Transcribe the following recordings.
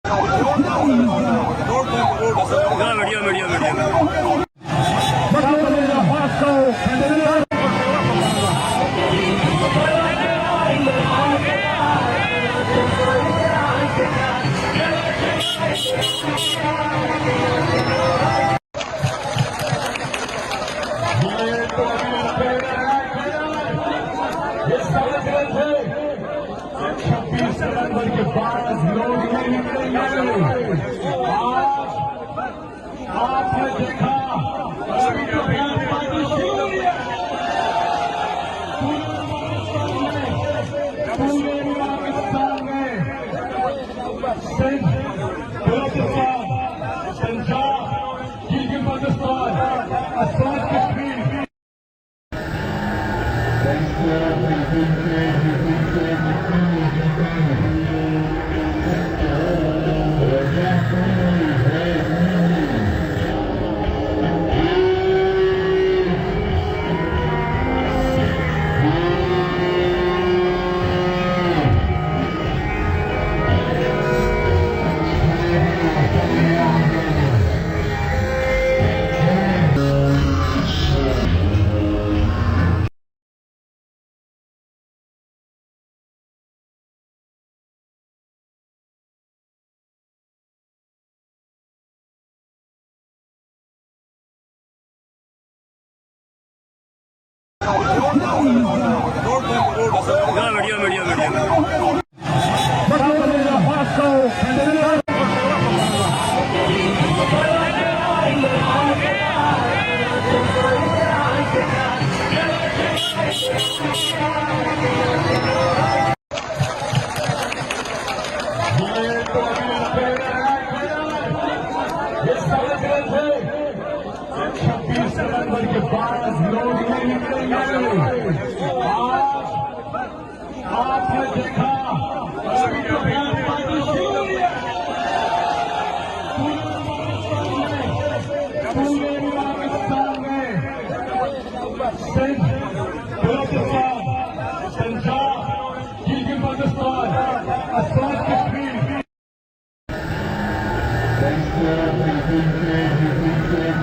Media media media छब्बीस नवंबर के बाद लोग नहीं निकलेंगे। आज आपने देखा अभी तो पार्टी शुरू हुई है। पूरे पाकिस्तान में सिंध, बलूचिस्तान, पंजाब, गिलगित-बल्तिस्तान, आजाद कश्मीर मीडिया मीडिया मीडिया छब्बीस नवंबर के बाद लोग नहीं निकलेंगे। आज आपने देखा अभी तो पार्टी शुरू हुई है। पूरे पाकिस्तान में सिंध, बलूचिस्तान, पंजाब, गिलगित-बल्तिस्तान, आजाद कश्मीर मीडिया मीडिया मीडिया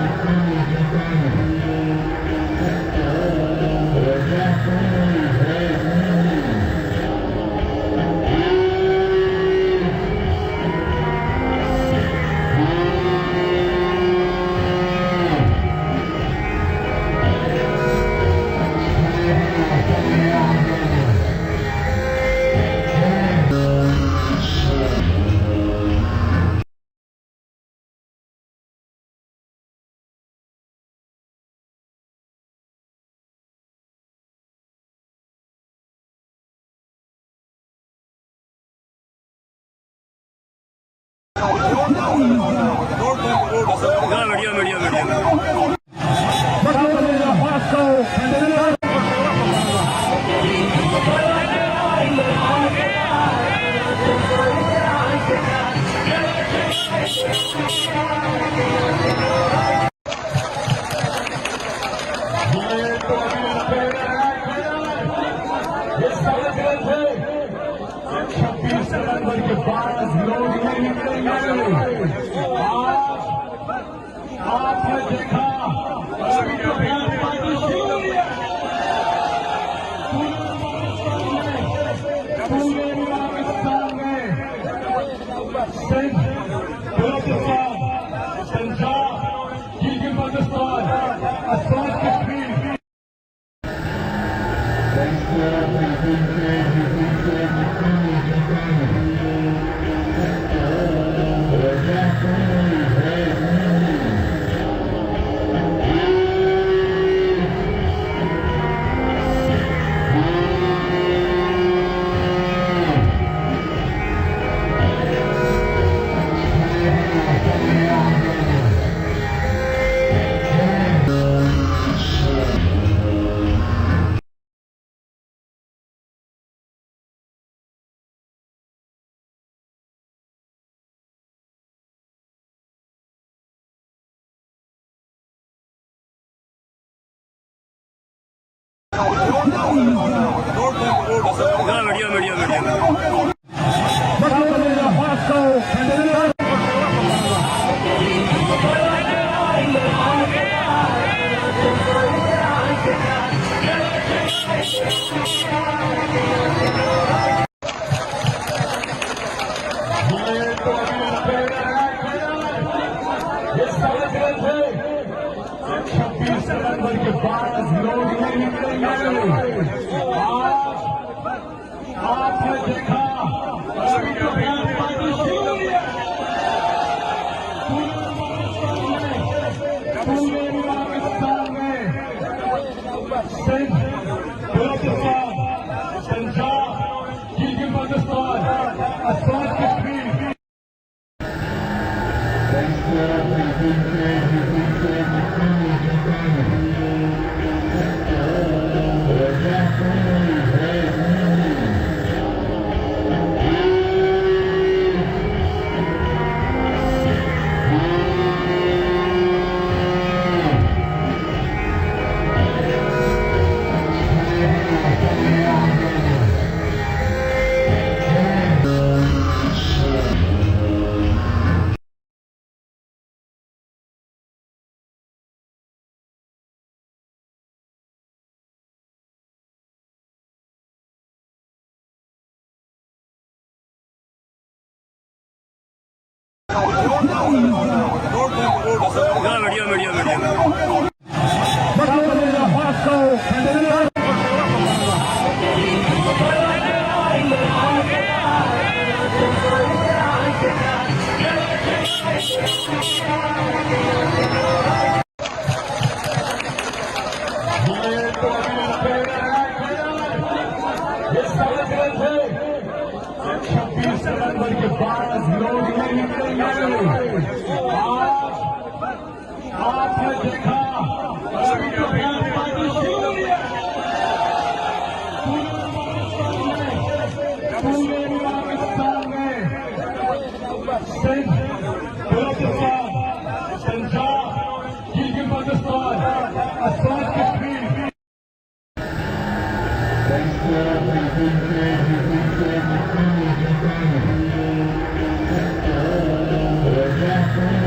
छब्बीस नवंबर के बाद लोग नहीं निकलेंगे। आज आपने देखा अभी तो पार्टी शुरू हुई है। पूरे पाकिस्तान में सिंध, बलूचिस्तान, पंजाब, गिलगित-बल्तिस्तान, आजाद कश्मीर मीडिया मीडिया मीडिया ये समझ रहे थे 26 नवंबर के बाद लोग नहीं निकलेंगे। आज आपने देखा अभी तो पार्टी शुरू हुई है। पूरे पाकिस्तान में सिंध, बलूचिस्तान, पंजाब, गिलगित-बल्तिस्तान, आजाद कश्मीर वीडियो वीडियो वीडियो ये समझ रहे थे 26 नवंबर के बाद लोग नहीं निकलेंगे। आज आपने देखा अभी तो पार्टी शुरू हुई है। पूरे पाकिस्तान में सिंध, बलूचिस्तान, पंजाब, गिलगित-बल्तिस्तान, आजाद कश्मीर Thank you.